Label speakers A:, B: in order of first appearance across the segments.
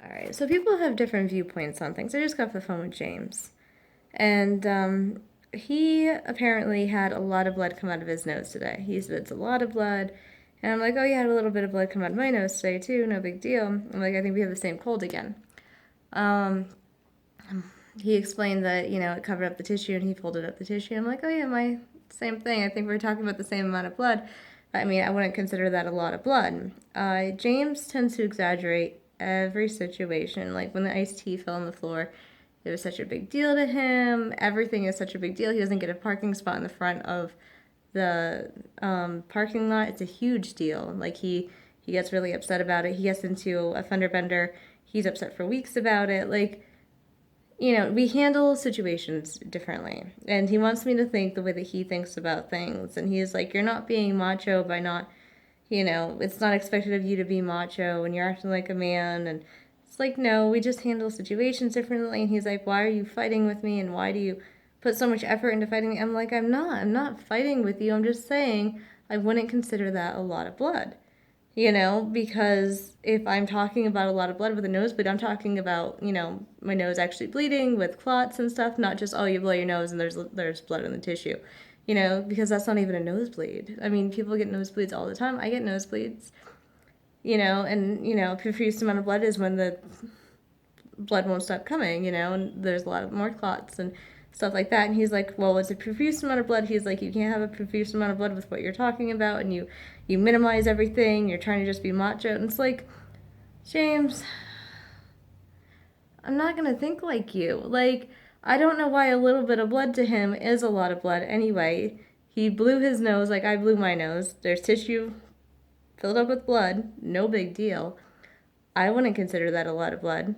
A: Alright, so people have different viewpoints on things. I just got off the phone with James. And he apparently had a lot of blood come out of his nose today. He said it's a lot of blood. And I'm like, oh, you had a little bit of blood come out of my nose today, too. No big deal. I'm like, I think we have the same cold again. Um, he explained that, it covered up the tissue and he folded up the tissue. I'm like, oh, yeah, my same thing. I think we're talking about the same amount of blood. I mean, I wouldn't consider that a lot of blood. James tends to exaggerate every situation. Like when the iced tea fell on the floor, it was such a big deal to him. Everything is such a big deal. He doesn't get a parking spot in the front of the parking lot. It's a huge deal. Like he gets really upset about it. He gets into a fender bender. He's upset for weeks about it. Like, we handle situations differently. And he wants me to think the way that he thinks about things. And he's like, you're not being macho by not, it's not expected of you to be macho and you're acting like a man. And it's like, no, we just handle situations differently. And he's like, why are you fighting with me? And why do you put so much effort into fighting me? I'm like, I'm not fighting with you. I'm just saying I wouldn't consider that a lot of blood. Because if I'm talking about a lot of blood with a nosebleed, I'm talking about, my nose actually bleeding with clots and stuff, not just, oh, you blow your nose and there's blood in the tissue, because that's not even a nosebleed. I mean, people get nosebleeds all the time. I get nosebleeds, and, profuse amount of blood is when the blood won't stop coming, and there's a lot of more clots and stuff like that. And he's like, well, it's a profuse amount of blood. He's like, you can't have a profuse amount of blood with what you're talking about, and you minimize everything. You're trying to just be macho. And it's like, James, I'm not gonna think like you. Like, I don't know why a little bit of blood to him is a lot of blood anyway. He blew his nose like I blew my nose. There's tissue filled up with blood. No big deal. I wouldn't consider that a lot of blood.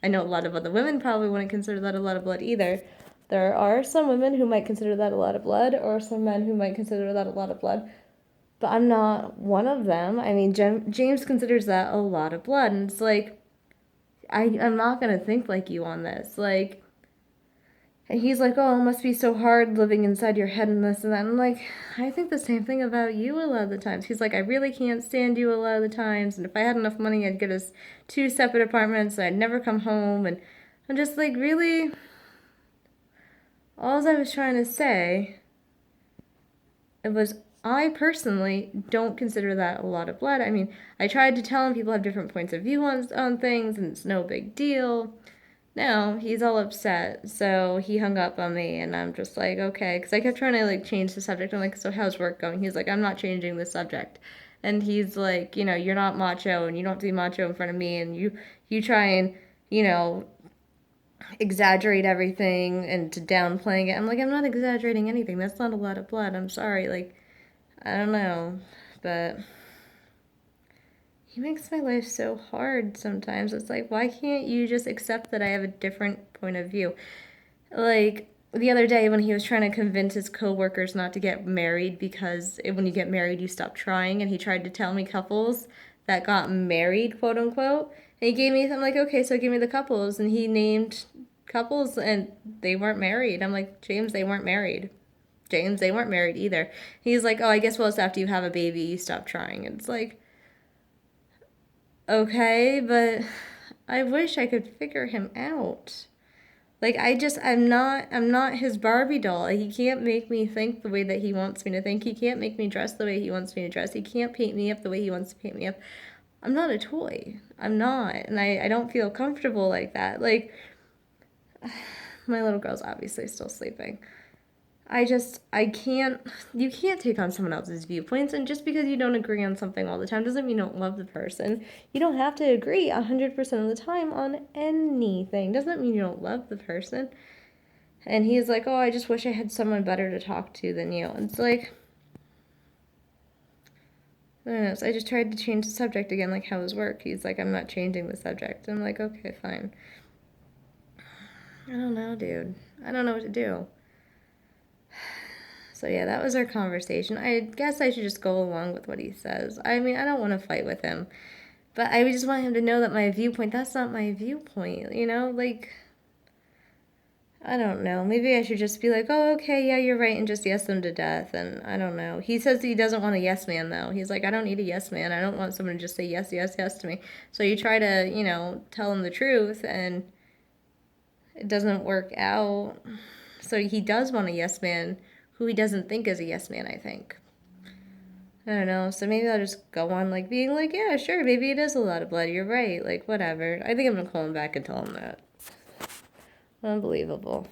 A: I know a lot of other women probably wouldn't consider that a lot of blood either. There are some women who might consider that a lot of blood, or some men who might consider that a lot of blood. But I'm not one of them. I mean, James considers that a lot of blood. And it's like, I'm not going to think like you on this. Like, and he's like, oh, it must be so hard living inside your head and this and that. And I'm like, I think the same thing about you a lot of the times. He's like, I really can't stand you a lot of the times. And if I had enough money, I'd get us two separate apartments and I'd never come home. And I'm just like, really? All I was trying to say, it was, I personally don't consider that a lot of blood. I mean, I tried to tell him people have different points of view on things and it's no big deal. No, he's all upset, so he hung up on me, and I'm just like, okay, because I kept trying to, like, change the subject. I'm like, so how's work going? He's like, I'm not changing the subject. And he's like, you're not macho, and you don't have to be macho in front of me, and you try and, you know, exaggerate everything and to downplaying it. I'm like, I'm not exaggerating anything. That's not a lot of blood. I'm sorry. Like, I don't know, but he makes my life so hard sometimes. It's like, why can't you just accept that I have a different point of view? Like the other day when he was trying to convince his coworkers not to get married because when you get married you stop trying, and he tried to tell me couples that got married, quote unquote. And he gave me, I'm like, okay, so give me the couples, and he named couples and they weren't married. I'm like, James, they weren't married. James, they weren't married either. He's like, oh, I guess well, it's after you have a baby you stop trying. And it's like, okay, but I wish I could figure him out. Like I'm not his Barbie doll. He can't make me think the way that he wants me to think. He can't make me dress the way he wants me to dress. He can't paint me up the way he wants to paint me up. I'm not a toy. I'm not. And I don't feel comfortable like that. Like my little girl's obviously still sleeping. I can't, you can't take on someone else's viewpoints, and just because you don't agree on something all the time doesn't mean you don't love the person. You don't have to agree 100% of the time on anything. Doesn't mean you don't love the person. And he's like, oh, I just wish I had someone better to talk to than you. And it's like, I don't know, so I just tried to change the subject again, like how was work? He's like, I'm not changing the subject. I'm like, okay, fine. I don't know, dude. I don't know what to do. So yeah, that was our conversation. I guess I should just go along with what he says. I mean, I don't want to fight with him, but I just want him to know that my viewpoint, that's not my viewpoint, Like, I don't know. Maybe I should just be like, oh, okay, yeah, you're right, and just yes them to death. And I don't know. He says he doesn't want a yes man, though. He's like, I don't need a yes man. I don't want someone to just say yes, yes, yes to me. So you try to, tell him the truth, and it doesn't work out. So he does want a yes man who he doesn't think is a yes man, I think. I don't know. So maybe I'll just go on, like, being like, yeah, sure, maybe it is a lot of blood. You're right. Like, whatever. I think I'm going to call him back and tell him that. Unbelievable.